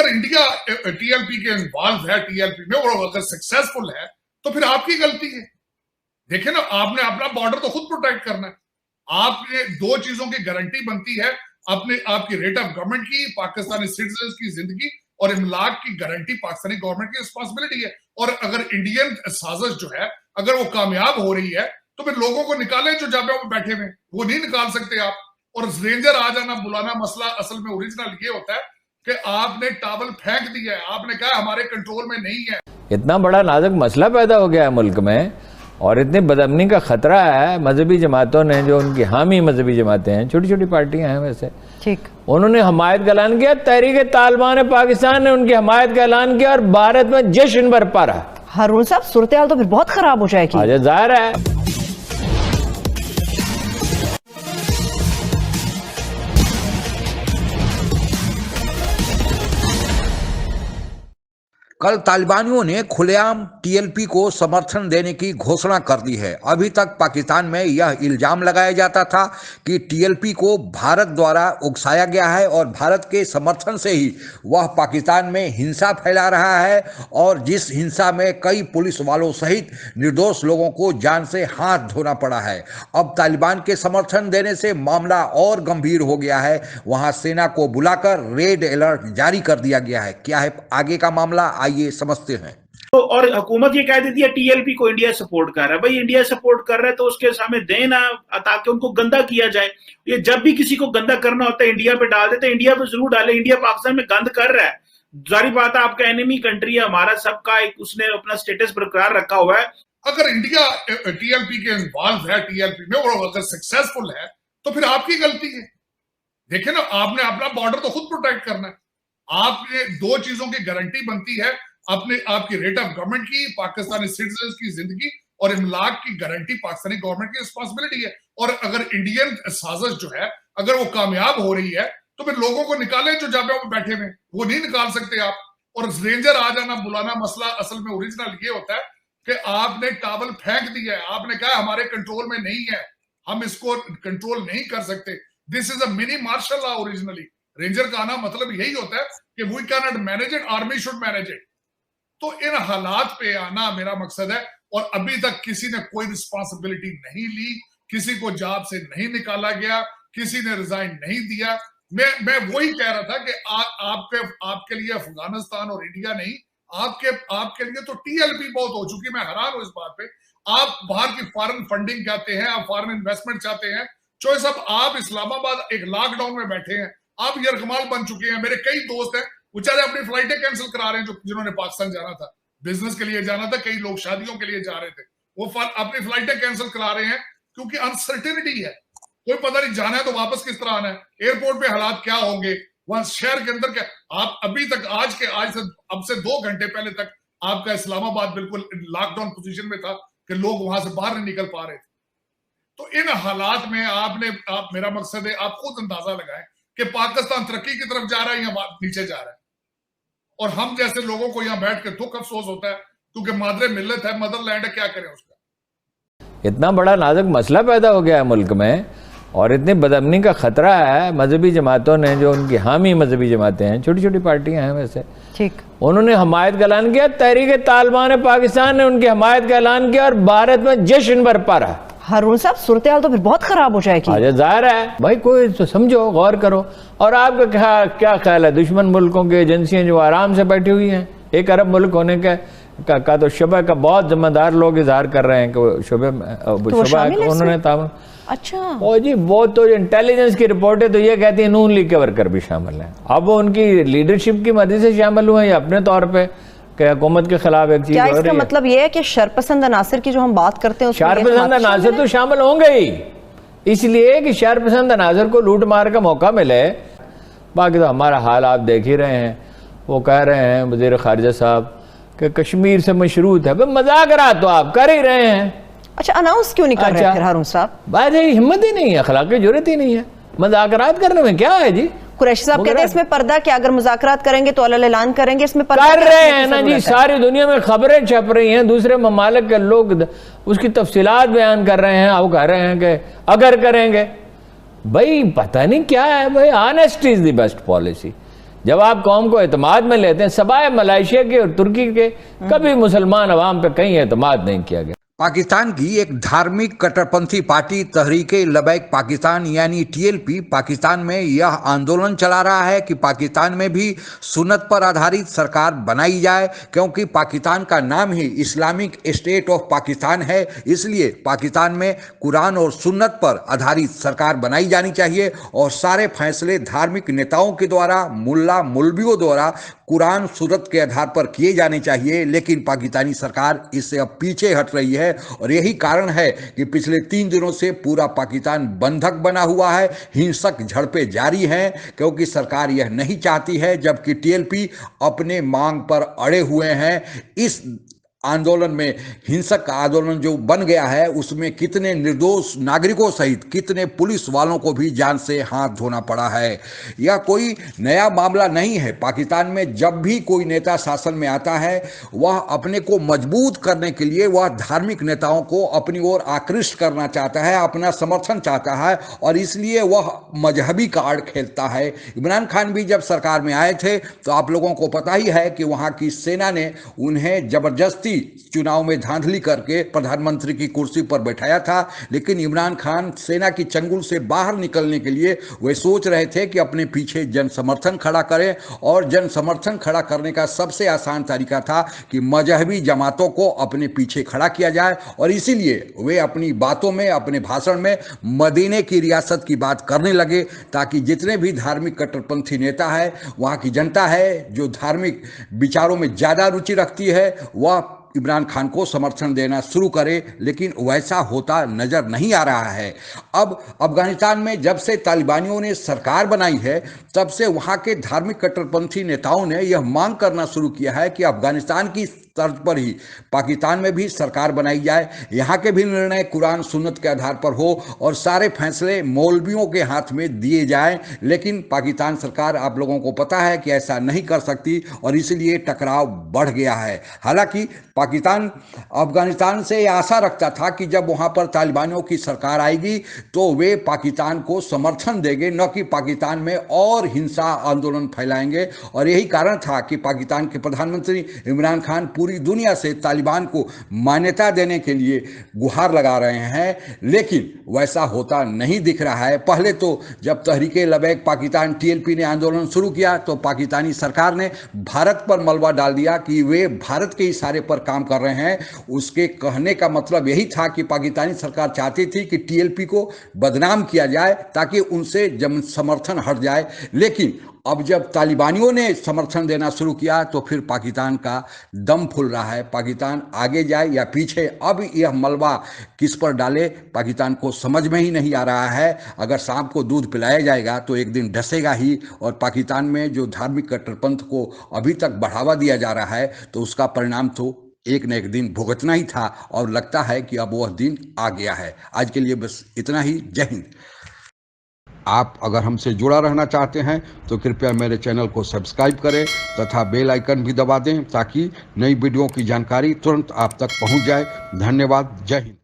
अगर India TLP के involve है, टीएलपी में, और अगर सक्सेसफुल है तो फिर आपकी गलती है। देखे ना, आपने अपना बॉर्डर तो खुद प्रोटेक्ट करना है। आपने दो चीजों की गारंटी बनती है, अपने आपकी रेट ऑफ गवर्नमेंट की, पाकिस्तानी सिटीजन की जिंदगी और इमलाक की गारंटी पाकिस्तानी गवर्नमेंट की रिस्पॉन्सिबिलिटी है। और अगर इंडियन साजिश जो है अगर वो कामयाब हो रही है तो फिर लोगों को निकाले जो जाबिया में बैठे हुए, वो नहीं निकाल सकते आप। और रेंजर आ जाना, बुलाना, मसला असल में ओरिजिनल ये होता है कि आपने टॉवल फेंक दिया है, आपने कहा हमारे कंट्रोल में नहीं है। इतना बड़ा नाजुक मसला पैदा हो गया है मुल्क में और इतनी बदअमनी का खतरा है। मजहबी जमातों ने, जो उनकी हामी मजहबी जमातें हैं, छोटी छोटी पार्टियां हैं वैसे, ठीक, उन्होंने हमायत का ऐलान किया। तहरीक तालिबान पाकिस्तान ने उनकी हमायत का ऐलान किया और भारत में जश्न बरपा रहा। हारून साहब, सूरत हाल तो फिर बहुत खराब हो जाएगी। जाहिर है। कल तालिबानियों ने खुलेआम टीएलपी को समर्थन देने की घोषणा कर दी है। अभी तक पाकिस्तान में यह इल्जाम लगाया जाता था कि टीएलपी को भारत द्वारा उकसाया गया है और भारत के समर्थन से ही वह पाकिस्तान में हिंसा फैला रहा है, और जिस हिंसा में कई पुलिस वालों सहित निर्दोष लोगों को जान से हाथ धोना पड़ा है। अब तालिबान के समर्थन देने से मामला और गंभीर हो गया है। वहां सेना को बुलाकर रेड अलर्ट जारी कर दिया गया है। क्या है आगे का मामला, ये समझते हैं। तो और हुकूमत ये कह देती है टीएलपी को इंडिया सपोर्ट कर रहा है। भाई इंडिया सपोर्ट कर रहा है तो उसके सामने देना, ताकि उनको गंदा किया जाए। ये जब भी किसी को गंदा करना होता है इंडिया पे डाल देते हैं। इंडिया पे जरूर डाले, इंडिया पाकिस्तान में गंद कर रहा है, जारी बात है। आपका एनिमी कंट्री है, हमारा सबका एक, उसने अपना स्टेटस बरकरार रखा हुआ है। अगर इंडिया टीएलपी के इन्वॉल्व है, टीएलपी में, और अगर सक्सेसफुल है तो फिर आपकी गलती है। देखे ना, आपने अपना बॉर्डर तो खुद प्रोटेक्ट करना है। आपने दो चीजों की गारंटी बनती है, अपने आपकी रेट ऑफ गवर्नमेंट की, पाकिस्तानी सिटीजन की जिंदगी और इमलाक की गारंटी पाकिस्तानी गवर्नमेंट की रिस्पॉन्सिबिलिटी है। और अगर इंडियन साजिश जो है अगर वो कामयाब हो रही है तो फिर लोगों को निकाले जो जाबिया में बैठे हुए, वो नहीं निकाल सकते आप। और रेंजर आ जाना, बुलाना, मसला असल में ओरिजिनल ये होता है कि आपने टॉवल फेंक दिया है, आपने कहा हमारे कंट्रोल में नहीं है, हम इसको कंट्रोल नहीं कर सकते। This is a mini martial law originally. Ranger का आना मतलब यही होता है कि we can not manage it, army should manage it. तो इन हालात पे आना मेरा मकसद है। और अभी तक किसी ने कोई रिस्पॉन्सिबिलिटी नहीं ली, किसी को जॉब से नहीं निकाला गया, किसी ने रिजाइन नहीं दिया। मैं वही कह रहा था कि आपके लिए अफगानिस्तान और इंडिया नहीं, आपके लिए तो टीएलपी बहुत हो चुकी। मैं हैरान हूं इस बात पे। आप बाहर की फॉरेन फंडिंग चाहते हैं, आप फॉरेन इन्वेस्टमेंट चाहते हैं। चॉइस अब आप इस्लामाबाद एक लॉकडाउन में बैठे हैं, आप यरगमाल बन चुके हैं। मेरे कई दोस्त हैं बेचारे अपनी फ्लाइटें कैंसिल करा रहे हैं, जिन्होंने पाकिस्तान जाना था, बिजनेस के लिए जाना था, कई लोग शादियों के लिए जा रहे थे, वो अपनी फ्लाइटें कैंसिल करा रहे हैं क्योंकि अनसर्टेनिटी है। कोई पता नहीं जाना है तो वापस किस तरह आना है, एयरपोर्ट पे हालात क्या होंगे, वहां शहर के अंदर क्या। आप अभी तक आज से अब से 2 घंटे पहले तक आपका इस्लामाबाद बिल्कुल लॉकडाउन पोजीशन में था कि लोग वहां से बाहर नहीं निकल पा रहे थे। तो इन हालात में मेरा मकसद है आप खुद अंदाजा लगाएं कि पाकिस्तान तरक्की की तरफ जा रहा है या नीचे जा रहा है। और हम जैसे लोगों को यहां बैठ के दुख अफसोस होता है क्योंकि मादरे मिल्लत है, मदरलैंड है, क्या करें उसका। इतना बड़ा नाजुक मसला पैदा हो गया है मुल्क में और इतनी बदअमनी का खतरा है। मजहबी जमातों ने, जो उनकी हामी मजहबी जमातें हैं, छोटी छोटी पार्टियां हैं वैसे, ठीक, उन्होंने हमायत का ऐलान किया। तहरीक तालिबान पाकिस्तान ने उनकी हमायत का ऐलान किया और भारत में जश्न बरपा रहा। हारून साहब, सूरत हाल तो फिर बहुत खराब हो जाएगी। जाहिर है भाई, कोई तो समझो, गौर करो। और आपका क्या ख्याल है, दुश्मन मुल्कों की एजेंसियां जो आराम से बैठी हुई हैं, एक अरब मुल्क होने का तो शुबह का बहुत जिम्मेदार लोग इजहार कर रहे हैं कि शुबह उन्होंने तावन। अच्छा, ओ जी, वो तो इंटेलिजेंस की रिपोर्टें तो ये कहती है नून लीग के वर्कर भी शामिल हैं। अब वो उनकी लीडरशिप की मर्जी से शामिल हुए या अपने तौर पर हुकूमत के खिलाफ एक चीज। क्या इसका मतलब ये है कि शरपसंद अनासर की जो हम बात करते हैं, शरपसंद अनासर तो शामिल होंगे ही, इसलिए कि शरपसंद अनासर को लूट मार का मौका मिले। बाकी तो हमारा हाल आप देख ही रहे हैं। वो कह रहे हैं वज़ीर ख़ारिजा साहब कि कश्मीर से मशरूत है। मुज़ाकरात तो आप कर ही रहे हैं। अच्छा, अनाउंस क्यों नहीं कर रहे फिर हारून साहब? बात है, हिम्मत ही नहीं है, अखलाक़ी ज़रूरत ही नहीं है। मुज़ाकरात करने में क्या है जी? कुरैशी साहब कहते हैं इसमें पर्दा, कि अगर मुज़ाकरात करेंगे तो अल्लाह ऐलान करेंगे, इसमें पर्दा कर रहे हैं ना जी। सारी दुनिया में खबरें छप रही हैं, दूसरे ममालिक के लोग उसकी तफसीलात बयान कर रहे हैं। आप कह रहे हैं कि अगर करेंगे, भाई पता नहीं क्या है भाई। Honesty is the best policy. जब आप कौम को एतमाद में लेते हैं, सवाए मलेशिया के और तुर्की के, कभी मुसलमान अवाम पे कहीं एतमाद नहीं किया गया। पाकिस्तान की एक धार्मिक कट्टरपंथी पार्टी तहरीक-ए-लबैक पाकिस्तान यानी टीएलपी पाकिस्तान में यह आंदोलन चला रहा है कि पाकिस्तान में भी सुन्नत पर आधारित सरकार बनाई जाए, क्योंकि पाकिस्तान का नाम ही इस्लामिक स्टेट ऑफ पाकिस्तान है। इसलिए पाकिस्तान में कुरान और सुन्नत पर आधारित सरकार बनाई जानी चाहिए और सारे फैसले धार्मिक नेताओं के द्वारा, मुल्ला मौलवियों द्वारा कुरान सुन्नत के आधार पर किए जाने चाहिए। लेकिन पाकिस्तानी सरकार इससे अब पीछे हट रही है और यही कारण है कि पिछले 3 दिनों से पूरा पाकिस्तान बंधक बना हुआ है, हिंसक झड़पें जारी हैं, क्योंकि सरकार यह नहीं चाहती है, जबकि टीएलपी अपने मांग पर अड़े हुए हैं। इस आंदोलन में, हिंसक आंदोलन जो बन गया है, उसमें कितने निर्दोष नागरिकों सहित कितने पुलिस वालों को भी जान से हाथ धोना पड़ा है। यह कोई नया मामला नहीं है। पाकिस्तान में जब भी कोई नेता शासन में आता है, वह अपने को मजबूत करने के लिए वह धार्मिक नेताओं को अपनी ओर आकृष्ट करना चाहता है, अपना समर्थन चाहता है और इसलिए वह मजहबी कार्ड खेलता है। इमरान खान भी जब सरकार में आए थे तो आप लोगों को पता ही है कि वहाँ की सेना ने उन्हें जबरदस्ती चुनाव में धांधली करके प्रधानमंत्री की कुर्सी पर बैठाया था। लेकिन इमरान खान सेना की चंगुल से बाहर निकलने के लिए वे सोच रहे थे कि अपने पीछे जन समर्थन खड़ा करें, और जन समर्थन खड़ा करने का सबसे आसान तरीका था कि मजहबी जमातों को अपने पीछे खड़ा किया जाए। और इसीलिए वे अपनी बातों में, अपने भाषण में मदीने की रियासत की बात करने लगे, ताकि जितने भी धार्मिक कट्टरपंथी नेता है, वहाँ की जनता है जो धार्मिक विचारों में ज़्यादा रुचि रखती है, वह इमरान खान को समर्थन देना शुरू करे। लेकिन वैसा होता नजर नहीं आ रहा है। अब अफगानिस्तान में जब से तालिबानियों ने सरकार बनाई है, तब से वहाँ के धार्मिक कट्टरपंथी नेताओं ने यह मांग करना शुरू किया है कि अफगानिस्तान की तर्ज पर ही पाकिस्तान में भी सरकार बनाई जाए, यहाँ के भी निर्णय कुरान सुन्नत के आधार पर हो और सारे फैसले मौलवियों के हाथ में दिए जाएं। लेकिन पाकिस्तान सरकार, आप लोगों को पता है कि ऐसा नहीं कर सकती और इसलिए टकराव बढ़ गया है। हालांकि पाकिस्तान अफगानिस्तान से आशा रखता था कि जब वहाँ पर तालिबानियों की सरकार आएगी तो वे पाकिस्तान को समर्थन देंगे, न कि पाकिस्तान में और हिंसा आंदोलन फैलाएंगे। और यही कारण था कि पाकिस्तान के प्रधानमंत्री इमरान खान पूरी दुनिया से तालिबान को मान्यता देने के लिए गुहार लगा रहे हैं, लेकिन वैसा होता नहीं दिख रहा है। पहले तो जब तहरीक-ए-लबैक पाकिस्तान टीएलपी ने आंदोलन शुरू किया तो पाकिस्तानी सरकार ने भारत पर मलबा डाल दिया कि वे भारत के इशारे पर काम कर रहे हैं। उसके कहने का मतलब यही था कि पाकिस्तानी सरकार चाहती थी कि टीएलपी को बदनाम किया जाए ताकि उनसे जन समर्थन हट जाए। लेकिन अब जब तालिबानियों ने समर्थन देना शुरू किया तो फिर पाकिस्तान का दम फूल रहा है। पाकिस्तान आगे जाए या पीछे, अब यह मलबा किस पर डाले पाकिस्तान को समझ में ही नहीं आ रहा है। अगर सांप को दूध पिलाया जाएगा तो एक दिन डसेगा ही, और पाकिस्तान में जो धार्मिक कट्टरपंथ को अभी तक बढ़ावा दिया जा रहा है तो उसका परिणाम तो एक न एक दिन भुगतना ही था, और लगता है कि अब वह दिन आ गया है। आज के लिए बस इतना ही। जय हिंद। आप अगर हमसे जुड़ा रहना चाहते हैं तो कृपया मेरे चैनल को सब्सक्राइब करें तथा बेल आइकन भी दबा दें ताकि नई वीडियो की जानकारी तुरंत आप तक पहुंच जाए। धन्यवाद। जय हिंद।